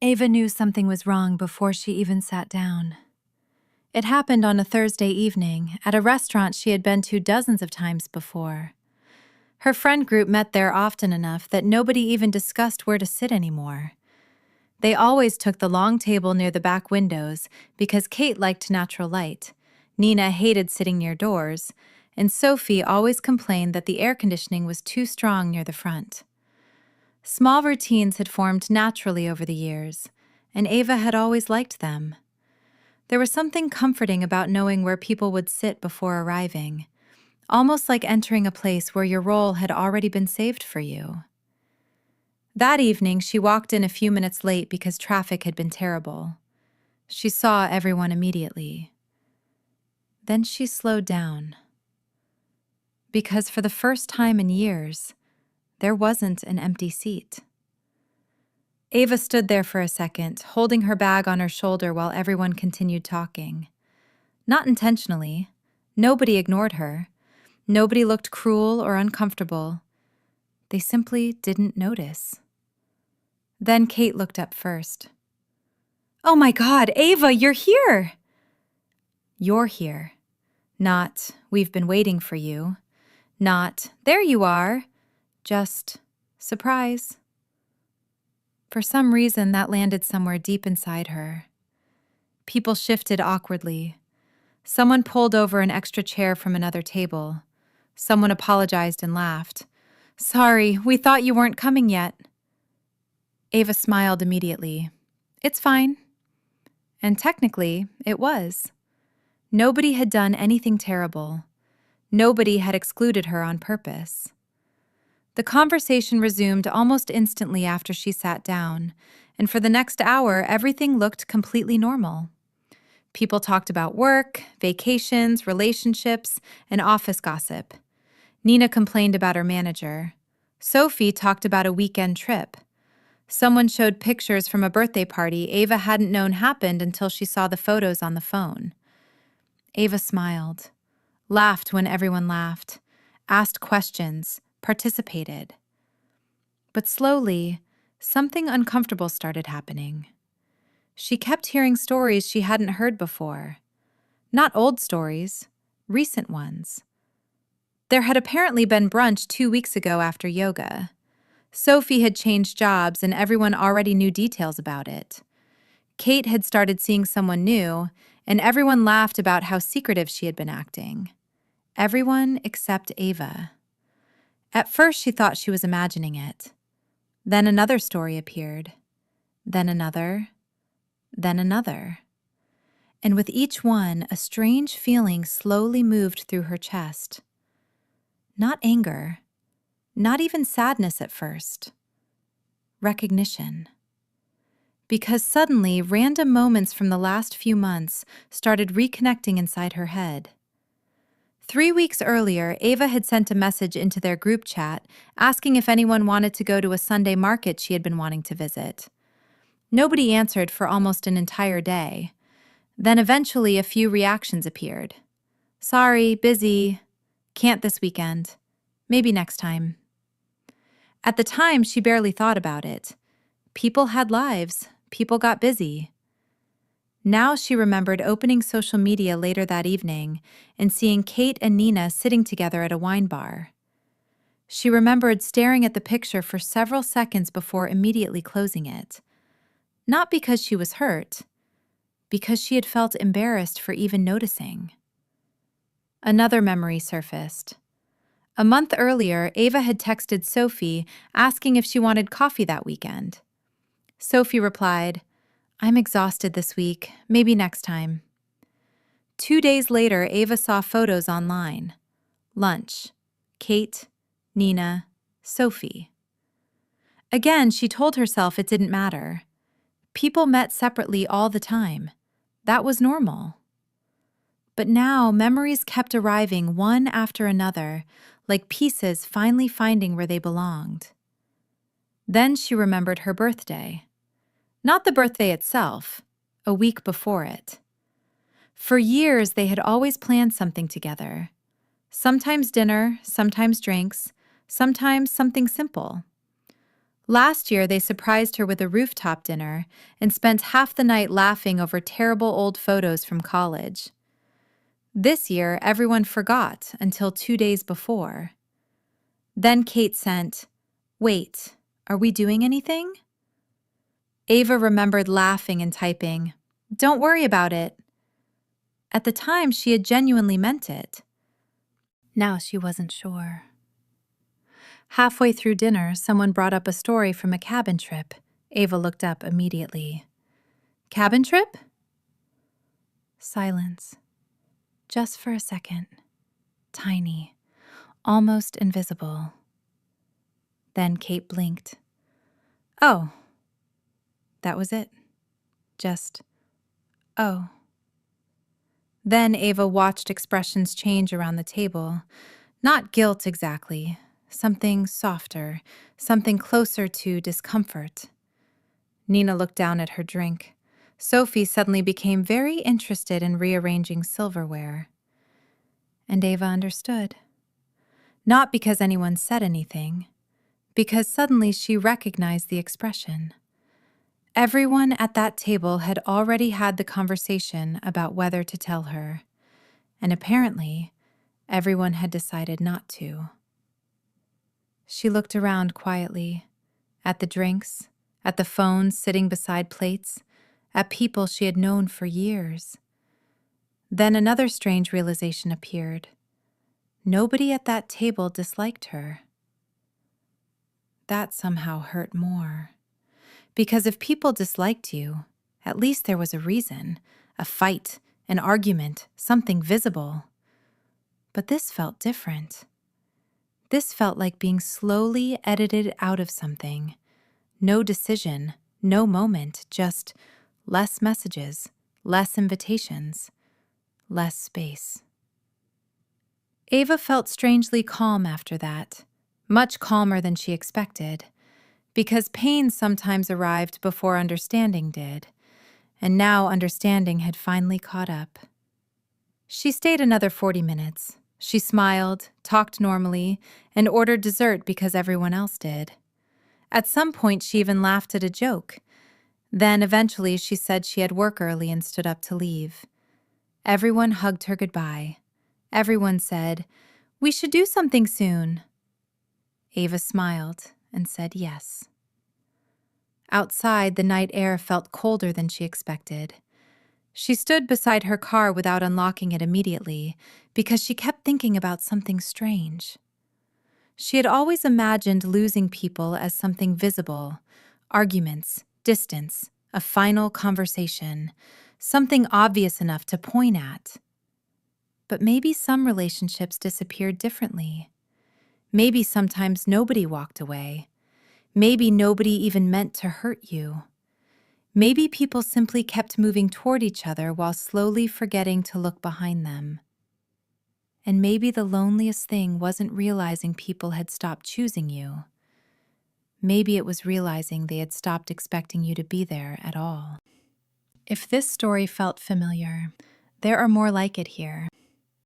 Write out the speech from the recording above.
Ava knew something was wrong before she even sat down. It happened on a Thursday evening at a restaurant she had been to dozens of times before. Her friend group met there often enough that nobody even discussed where to sit anymore. They always took the long table near the back windows because Kate liked natural light, Nina hated sitting near doors, and Sophie always complained that the air conditioning was too strong near the front. Small routines had formed naturally over the years, and Ava had always liked them. There was something comforting about knowing where people would sit before arriving, almost like entering a place where your role had already been saved for you. That evening, she walked in a few minutes late because traffic had been terrible. She saw everyone immediately. Then she slowed down. Because for the first time in years, there wasn't an empty seat. Ava stood there for a second, holding her bag on her shoulder while everyone continued talking. Not intentionally. Nobody ignored her. Nobody looked cruel or uncomfortable. They simply didn't notice. Then Kate looked up first. "Oh my God, Ava, you're here!" "You're here." Not, "We've been waiting for you." Not, "There you are." Just, "Surprise." For some reason, that landed somewhere deep inside her. People shifted awkwardly. Someone pulled over an extra chair from another table. Someone apologized and laughed. "Sorry, we thought you weren't coming yet." Ava smiled immediately. "It's fine." And technically, it was. Nobody had done anything terrible. Nobody had excluded her on purpose. The conversation resumed almost instantly after she sat down, and for the next hour, everything looked completely normal. People talked about work, vacations, relationships, and office gossip. Nina complained about her manager. Sophie talked about a weekend trip. Someone showed pictures from a birthday party Ava hadn't known happened until she saw the photos on the phone. Ava smiled, laughed when everyone laughed, asked questions, participated. But slowly, something uncomfortable started happening. She kept hearing stories she hadn't heard before. Not old stories, recent ones. There had apparently been brunch 2 weeks ago after yoga. Sophie had changed jobs and everyone already knew details about it. Kate had started seeing someone new, and everyone laughed about how secretive she had been acting. Everyone except Ava. At first, she thought she was imagining it. Then another story appeared. Then another. Then another. And with each one, a strange feeling slowly moved through her chest. Not anger. Not even sadness at first. Recognition. Because suddenly, random moments from the last few months started reconnecting inside her head. 3 weeks earlier, Ava had sent a message into their group chat asking if anyone wanted to go to a Sunday market she had been wanting to visit. Nobody answered for almost an entire day. Then eventually a few reactions appeared. "Sorry, busy. Can't this weekend. Maybe next time." At the time, she barely thought about it. People had lives. People got busy. Now she remembered opening social media later that evening and seeing Kate and Nina sitting together at a wine bar. She remembered staring at the picture for several seconds before immediately closing it. Not because she was hurt, because she had felt embarrassed for even noticing. Another memory surfaced. A month earlier, Ava had texted Sophie asking if she wanted coffee that weekend. Sophie replied, "I'm exhausted this week, maybe next time." 2 days later, Ava saw photos online. Lunch. Kate, Nina, Sophie. Again, she told herself it didn't matter. People met separately all the time. That was normal. But now, memories kept arriving one after another, like pieces finally finding where they belonged. Then she remembered her birthday. Not the birthday itself, a week before it. For years, they had always planned something together. Sometimes dinner, sometimes drinks, sometimes something simple. Last year, they surprised her with a rooftop dinner and spent half the night laughing over terrible old photos from college. This year, everyone forgot until 2 days before. Then Kate sent, "Wait, are we doing anything?" Ava remembered laughing and typing, "Don't worry about it." At the time, she had genuinely meant it. Now she wasn't sure. Halfway through dinner, someone brought up a story from a cabin trip. Ava looked up immediately. "Cabin trip?" Silence. Just for a second. Tiny. Almost invisible. Then Kate blinked. "Oh." That was it. Just, "Oh." Then Ava watched expressions change around the table. Not guilt exactly. Something softer. Something closer to discomfort. Nina looked down at her drink. Sophie suddenly became very interested in rearranging silverware. And Ava understood. Not because anyone said anything, because suddenly she recognized the expression. Everyone at that table had already had the conversation about whether to tell her, and apparently, everyone had decided not to. She looked around quietly, at the drinks, at the phones sitting beside plates, at people she had known for years. Then another strange realization appeared. Nobody at that table disliked her. That somehow hurt more. Because if people disliked you, at least there was a reason, a fight, an argument, something visible. But this felt different. This felt like being slowly edited out of something. No decision, no moment, just less messages, less invitations, less space. Ava felt strangely calm after that, much calmer than she expected, because pain sometimes arrived before understanding did, and now understanding had finally caught up. She stayed another 40 minutes. She smiled, talked normally, and ordered dessert because everyone else did. At some point, she even laughed at a joke. Then, eventually, she said she had work early and stood up to leave. Everyone hugged her goodbye. Everyone said, "We should do something soon." Ava smiled and said yes. Outside, the night air felt colder than she expected. She stood beside her car without unlocking it immediately because she kept thinking about something strange. She had always imagined losing people as something visible, arguments, distance, a final conversation, something obvious enough to point at. But maybe some relationships disappeared differently. Maybe sometimes nobody walked away. Maybe nobody even meant to hurt you. Maybe people simply kept moving toward each other while slowly forgetting to look behind them. And maybe the loneliest thing wasn't realizing people had stopped choosing you. Maybe it was realizing they had stopped expecting you to be there at all. If this story felt familiar, there are more like it here.